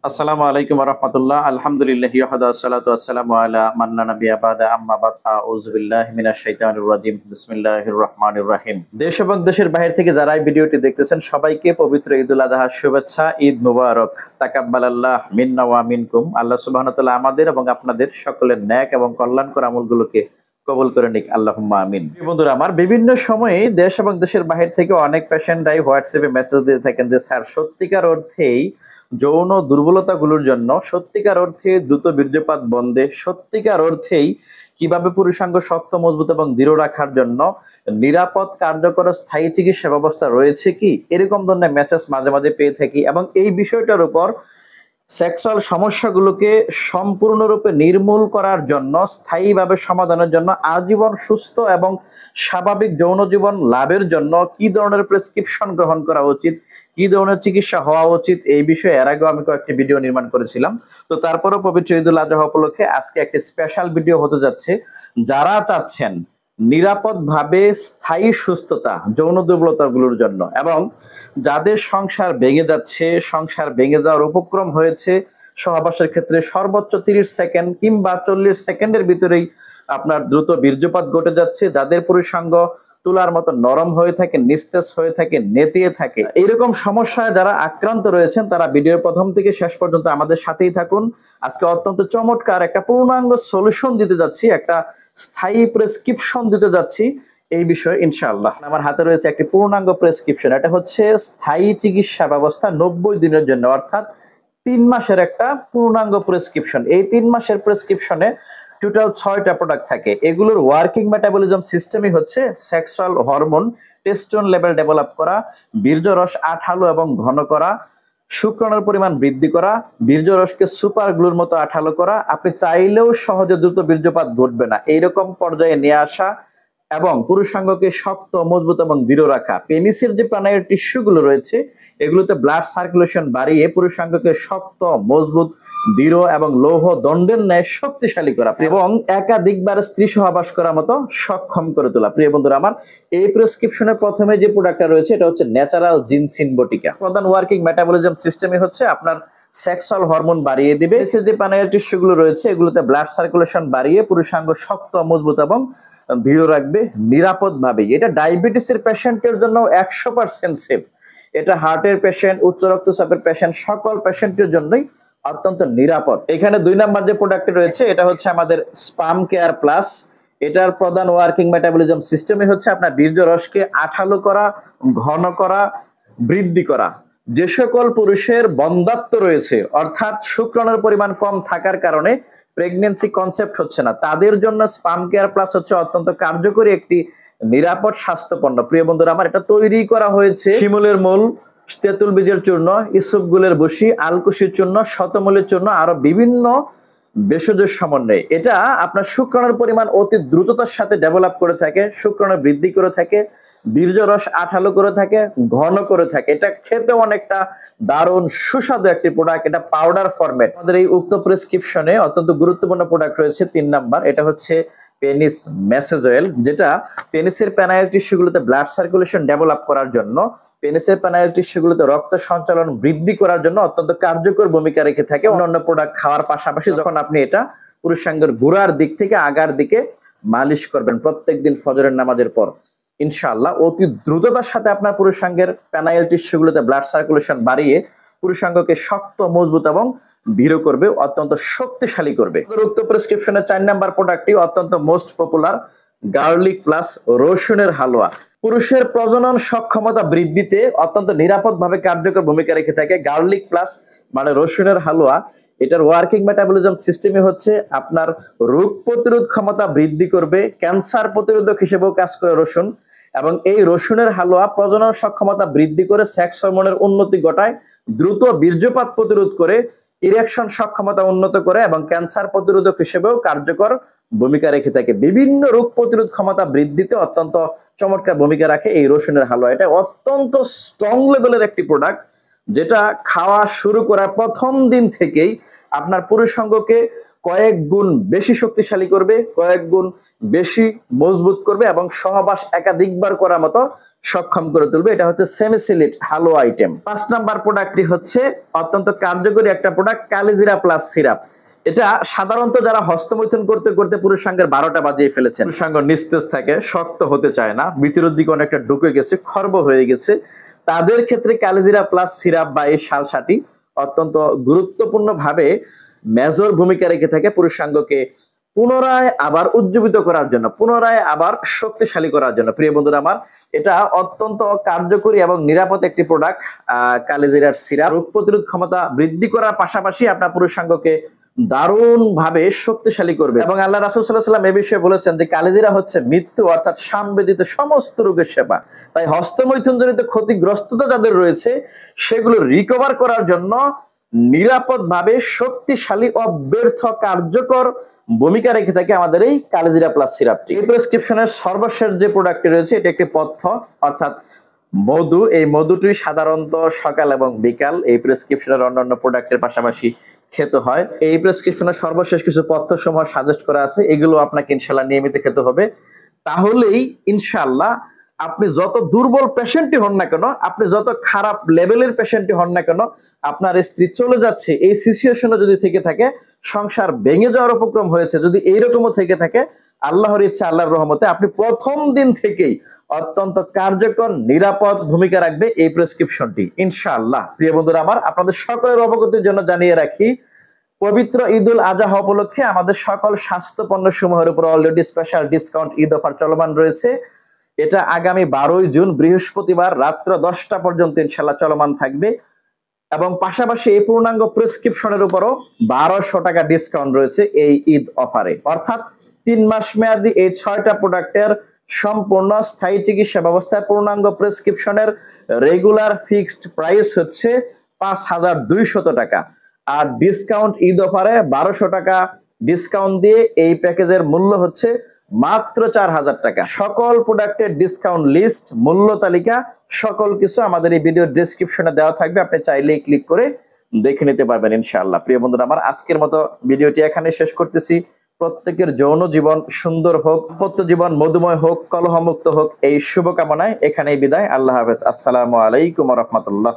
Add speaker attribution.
Speaker 1: আসসালামু আলাইকুম ওয়া রাহমাতুল্লাহ। আলহামদুলিল্লাহি ওয়াহদা আসসালাতু ওয়াসসালামু আলা মান লা নাবিয়্যা বা'দা আম্মা বাদ আউযু বিল্লাহি মিনাশ শাইতানির রাজিম। বিসমিল্লাহির রহমানির রহিম। দেশ এবং দেশের বাইরে থেকে যারা এই ভিডিওটি দেখতেছেন সবাইকে পবিত্র ঈদুল আযহার শুভেচ্ছা, ঈদ মুবারক। তাকাব্বালাল্লাহ মিন্না ওয়া মিনকুম। আল্লাহ সুবহানাহু ওয়া তাআলা আমাদের এবং আপনাদের সকলের নেক এবং কল্যাণকর আমলগুলোকে কবুল করে নিক, আল্লাহুম্মা আমিন। প্রিয় বন্ধুরা আমার, বিভিন্ন সময়ে দেশ এবং দেশের বাহির থেকে অনেক পেশেন্টরাই হোয়াটসঅ্যাপে মেসেজ দিয়ে থাকেন যে স্যার, সত্যিকার অর্থেই যৌন দুর্বলতাগুলোর জন্য, সত্যিকার অর্থে দ্রুত বীর্যপাত বন্ধে, সত্যিকার অর্থেই কিভাবে পুরুষাঙ্গ শক্ত, মজবুত এবং দৃঢ় রাখার জন্য নিরাপদ, কার্যকর, স্থায়ী চিকিৎসা ব্যবস্থা রয়েছে কি, এরকম ধরনের মেসেজ মাঝে মাঝে পেয়ে থাকি। এবং এই বিষয়টার উপর সেক্সুয়াল সমস্যাগুলোকে সম্পূর্ণরূপে নির্মূল করার জন্য, স্থায়ীভাবে সমাধানের জন্য, আজীবন সুস্থ এবং স্বাভাবিক যৌন জীবন লাভের জন্য কি ধরনের প্রেসক্রিপশন গ্রহণ করা উচিত, কি ধরনের চিকিৎসা হওয়া উচিত, এই বিষয়ে এর আগেও আমি কয়েকটি ভিডিও নির্মাণ করেছিলাম। তো তারপরেও পবিত্র ঈদুল আযহা উপলক্ষে আজকে একটি স্পেশাল ভিডিও হতে যাচ্ছে। যারা চাচ্ছেন নিরাপদভাবে স্থায়ী সুস্থতা যৌন দুর্বলতাগুলোর জন্য, এবং যাদের সংসার ভেঙে যাচ্ছে, সংসার ভেঙে যাওয়ার উপক্রম হয়েছে, সহবাসের ক্ষেত্রে সর্বোচ্চ 30 সেকেন্ড কিংবা 40 সেকেন্ডের ভিতরেই আপনার দ্রুত বীর্যপাত ঘটে যাচ্ছে, যাদের পুরুষাঙ্গ তুলার মতো নরম হয়ে থাকে, নিস্তেজ হয়ে থাকে, নেতিয়ে থাকে, এইরকম সমস্যায় যারা আক্রান্ত রয়েছেন তারা ভিডিওর প্রথম থেকে শেষ পর্যন্ত আমাদের সাথেই থাকুন। আজকে অত্যন্ত চমৎকার একটা পূর্ণাঙ্গ সলিউশন দিতে যাচ্ছি, একটা স্থায়ী প্রেসক্রিপশন দিতে যাচ্ছি এই বিষয়ে ইনশাআল্লাহ। আমার হাতে রয়েছে একটি পূর্ণাঙ্গ প্রেসক্রিপশন। এটা হচ্ছে স্থায়ী চিকিৎসা ব্যবস্থা 90 দিনের জন্য, অর্থাৎ 3 মাসের একটা পূর্ণাঙ্গ প্রেসক্রিপশন। এই 3 মাসের প্রেসক্রিপশনে টোটাল 6টা প্রোডাক্ট থাকে। এগুলোর ওয়ার্কিং মেটাবলিজম সিস্টেমই হচ্ছে sexual hormone testosterone level develop করা, বীর্যরস আঠালো এবং ঘন করা, শুক্রাণুর পরিমাণ বৃদ্ধি করা, বীর্যরসকে সুপার গ্লুর মতো আঠালো করা, আপনি চাইলেও সহজে দ্রুত বীর্যপাত ঘটবে না এইরকম পর্যায়ে নিয়ে আসা, এবং পুরুষাঙ্গকে শক্ত, মজবুত এবং দৃঢ় রাখা। পেনিসের যে প্রাণায়াম টিস্যুগুলো রয়েছে এগুলোতে ব্লাড সার্কুলেশন বাড়িয়ে পুরুষাঙ্গকে শক্ত, মজবুত, দৃঢ় এবং লৌহ দণ্ডের ন্যায় শক্তিশালী করা এবং একাধিকবার স্ত্রী সহবাস করার মতো সক্ষম করে তোলা। প্রিয় বন্ধুরা আমার, এই প্রেসক্রিপশনের প্রথমে যে প্রোডাক্টটা রয়েছে এটা হচ্ছে ন্যাচারাল জিনসিন বটিকা। প্রধান ওয়ার্কিং মেটাবলিজম সিস্টেমই হচ্ছে আপনার সেক্সুয়াল হরমোন বাড়িয়ে দিবে। পেনিসের যে প্রাণায়াম টিস্যুগুলো রয়েছে এগুলোতে ব্লাড সার্কুলেশন বাড়িয়ে পুরুষাঙ্গ শক্ত, মজবুত এবং দৃঢ় রাখবে নিরাপদভাবে। এটা ডায়াবেটিসের পেশেন্টের জন্য 100% সেফ। এটা হার্টের পেশেন্ট, উচ্চ রক্তচাপের পেশেন্ট, সকল পেশেন্টের জন্যই অত্যন্ত নিরাপদ। এখানে 2 নাম্বার যে প্রোডাক্টটি রয়েছে এটা হচ্ছে আমাদের স্পাম কেয়ার প্লাস। এটার প্রধান ওয়ার্কিং মেটাবলিজম সিস্টেমই হচ্ছে আপনার বীর্যরসকে আঠালো করা, ঘন করা, বৃদ্ধি করা। যে সকল পুরুষের বন্ধ্যাত্ব রয়েছে, অর্থাৎ শুক্রাণুর পরিমাণ কম থাকার কারণে প্রেগন্যান্সি কনসেপ্ট হচ্ছে না, তাদের জন্য স্পাম কেয়ার প্লাস হচ্ছে অত্যন্ত কার্যকরী একটি নিরাপদ স্বাস্থ্যপণ্য। প্রিয় বন্ধুরা আমার, এটা তৈরি করা হয়েছে শিমুলের মূল, তেঁতুল বীজের চূর্ণ, ইসবগুলের বসি, আলকুশির চূর্ণ, শতমূলের চূর্ণ, আরো বিভিন্ন ভেষজ সমন্বয়ে। এটা আপনার শুক্রাণুর পরিমাণ অতি দ্রুততার সাথে ডেভেলপ করে থাকে, শুক্রাণু বৃদ্ধি করে থাকে, বীর্যরস আঠালো করে থাকে, ঘন করে থাকে। এটা খেতে অনেকটা দারুণ সুস্বাদু একটি প্রোডাক্ট। এটা পাউডার ফরম্যাট। আমাদের এই উক্ত প্রেসক্রিপশনে অত্যন্ত গুরুত্বপূর্ণ প্রোডাক্ট রয়েছে 3 নাম্বার। এটা হচ্ছে পেনিস ম্যাসেজ অয়েল, যেটা পেনিসের প্যানাইল টিস্যুগুলোতে ব্লাড সার্কুলেশন ডেভেলপ করার জন্য, পেনিসের প্যানাইল টিস্যুগুলোতে রক্ত সঞ্চালন বৃদ্ধি করার জন্য অত্যন্ত কার্যকর ভূমিকা রেখে থাকে। অন্যান্য প্রোডাক্ট খাওয়ার পাশাপাশি যখন আপনি এটা পুরুষাঙ্গের গোড়ার দিক থেকে আগার দিকে মালিশ করবেন প্রত্যেকদিন ফজরের নামাজের পর, ইনশাআল্লাহ অতি দ্রুততার সাথে আপনার পুরুষাঙ্গের প্যানাইল টিস্যুগুলোতে ব্লাড সার্কুলেশন বাড়িয়ে পুরুষাঙ্গকে শক্ত, মজবুত এবং দৃঢ় করবে, অত্যন্ত শক্তিশালী করবে। উক্ত প্রেসক্রিপশনের 4 নাম্বার প্রোডাক্টটি অত্যন্ত মোস্ট পপুলার, গার্লিক প্লাস রসুনের হালুয়া। পুরুষের প্রজনন সক্ষমতা বৃদ্ধিতে অত্যন্ত নিরাপদভাবে কার্যকর ভূমিকা রেখে থাকে গার্লিক প্লাস মানে রসুনের হালুয়া। এটার ওয়ার্কিং মেটাবলিজম সিস্টেমে হচ্ছে আপনার রোগ প্রতিরোধ ক্ষমতা বৃদ্ধি করবে, ক্যান্সার প্রতিরোধক হিসেবেও কাজ করে রসুন। এবং এই রসুনের হালুয়া প্রজনন সক্ষমতা বৃদ্ধি করে, সেক্স হরমোনের উন্নতি ঘটায়, দ্রুত বীর্যপাত প্রতিরোধ করে, ইরেকশন সক্ষমতা উন্নত করে এবং ক্যান্সার প্রতিরোধক হিসেবেও কার্যকর ভূমিকা রেখে থাকে। বিভিন্ন রোগ প্রতিরোধ ক্ষমতা বৃদ্ধিতে অত্যন্ত চমৎকার ভূমিকা রাখে এই রসুনের হালুয়া। এটা অত্যন্ত স্ট্রং লেভেলের একটি প্রোডাক্ট, যেটা খাওয়া শুরু করার প্রথম দিন থেকেই আপনার পুরুষাঙ্গকে কয়েক গুণ বেশি শক্তিশালী করবে, কয়েক গুণ বেশি মজবুত করবে এবং সহবাস একাধিকবার করার মতো সক্ষম করে তুলবে। এটা হচ্ছে সেমিসিলিট হালুয়া আইটেম। 5 নাম্বার প্রোডাক্টটি হচ্ছে অত্যন্ত কার্যকরী একটা প্রোডাক্ট, কালিজিরা প্লাস সিরাপ। এটা সাধারণত যারা হস্তমৈথুন করতে করতে পুরুষাঙ্গের 12টা বাজিয়ে ফেলেছেন, পুরুষাঙ্গ নিস্তেজ থাকে, শক্ত হতে চায় না, ভিতরের দিকে অনেকটা ঢুকে গেছে, খর্ব হয়ে গেছে, তাদের ক্ষেত্রে কালিজিরা প্লাস সিরাপ বা এই সালসাটি অত্যন্ত গুরুত্বপূর্ণ ভাবে মেজর ভূমিকা রেখে থাকে পুরুষাঙ্গকে পুনরায় আবার উজ্জীবিত করার জন্য, পুনরায় আবার শক্তিশালী করার জন্য। প্রিয় বন্ধুরা আমার, এটা অত্যন্ত কার্যকরী এবং নিরাপদ একটি প্রোডাক্ট। কালিজিরার সিরাপ রোগ প্রতিরোধ ক্ষমতা বৃদ্ধি করার পাশাপাশি আপনার পুরুষাঙ্গকে দারুণ ভাবে শক্তিশালী করবে। এবং আল্লাহ রাসূল সাল্লাল্লাহু আলাইহি ওয়াসাল্লাম এই বিষয়ে বলেছেন যে কালিজিরা হচ্ছে মৃত্যু অর্থাৎ সামবেদিত সমস্ত রোগের সেবা। তাই হস্তমৈথুনজনিত ক্ষতিগ্রস্ততা যাদের রয়েছে সেগুলো রিকভার করার জন্য নিরাপদভাবে শক্তিশালী ও ব্যর্থ কার্যকর ভূমিকা রেখে থাকে আমাদের এই কালিজিরা প্লাস সিরাপটি। এই প্রেসক্রিপশনের সর্বশেষ যে প্রোডাক্টটি রয়েছে এটা একটি পথ্য অর্থাৎ মধু। এই মধুটি সাধারণত সকাল এবং বিকাল এই প্রেসক্রিপশনের অন্যান্য প্রোডাক্টের পাশাপাশি খেতে হয়। এই প্রেসক্রিপশনের সর্বশেষ কিছু পথ্য সমূহ সাজেস্ট করা আছে, এগুলো আপনাকে ইনশাআল্লাহ নিয়মিত খেতে হবে। তাহলেই ইনশাআল্লাহ আপনি যত দুর্বল পেশেন্টই হন না কেন, আপনি যত খারাপ লেভেলের পেশেন্টই হন না কেন, আপনার স্ত্রী চলে যাচ্ছে এই সিচুয়েশনে যদি থেকে থাকে, সংসার ভেঙে যাওয়ার উপক্রম হয়েছে যদি এইরকমও থেকে থাকে, আল্লাহর ইচ্ছা আল্লাহর রহমতে আপনি প্রথম দিন থেকেই অত্যন্ত কার্যকর নিরাপদ ভূমিকা রাখবে এই প্রেসক্রিপশনটি ইনশাআল্লাহ। প্রিয় বন্ধুরা আমার, আপনাদের সকলের অবগতির জন্য জানিয়ে রাখি, পবিত্র ঈদুল আজহা উপলক্ষে আমাদের সকল স্বাস্থ্য পণ্য সমূহের উপর already special discount Eid offer চলমান রয়েছে। এটা আগামী 12ই জুন বৃহস্পতিবার রাত্র 10টা পর্যন্ত ইনশাআল্লাহ চলমান থাকবে এবং পাশাপাশি এই পূর্ণাঙ্গ প্রেসক্রিপশনের উপরও 1200 টাকা ডিসকাউন্ট রয়েছে এই ঈদ অফারে। অর্থাৎ 3 মাস মেয়াদী এই 6টা প্রোডাক্টের সম্পূর্ণ স্থায়ী চিকিৎসা ব্যবস্থায় পূর্ণাঙ্গ প্রেসক্রিপশনের রেগুলার ফিক্সড প্রাইস হচ্ছে 5200 টাকা। আর ডিসকাউন্ট ঈদ অফারে 1200 টাকা ডিসকাউন্ট দিয়ে এই প্যাকেজের মূল্য হচ্ছে মাত্র 4000 টাকা। সকল প্রোডাক্টের ডিসকাউন্ট লিস্ট, মূল্য তালিকা সকল কিছু আমাদের এই ভিডিও ডেসক্রিপশনে দেওয়া থাকবে, আপনি চাইলেই ক্লিক করে দেখে নিতে পারবেন ইনশাআল্লাহ। প্রিয় বন্ধুরা আমার, আজকের মতো ভিডিওটি এখানে শেষ করতেছি। প্রত্যেকের যৌন জীবন সুন্দর হোক, দাম্পত্য জীবন মধুময় হোক, কলহমুক্ত হোক, এই শুভকামনায় এখানেই বিদায়। আল্লাহ হাফেজ। আসসালামু আলাইকুম ওয়া রাহমাতুল্লাহ।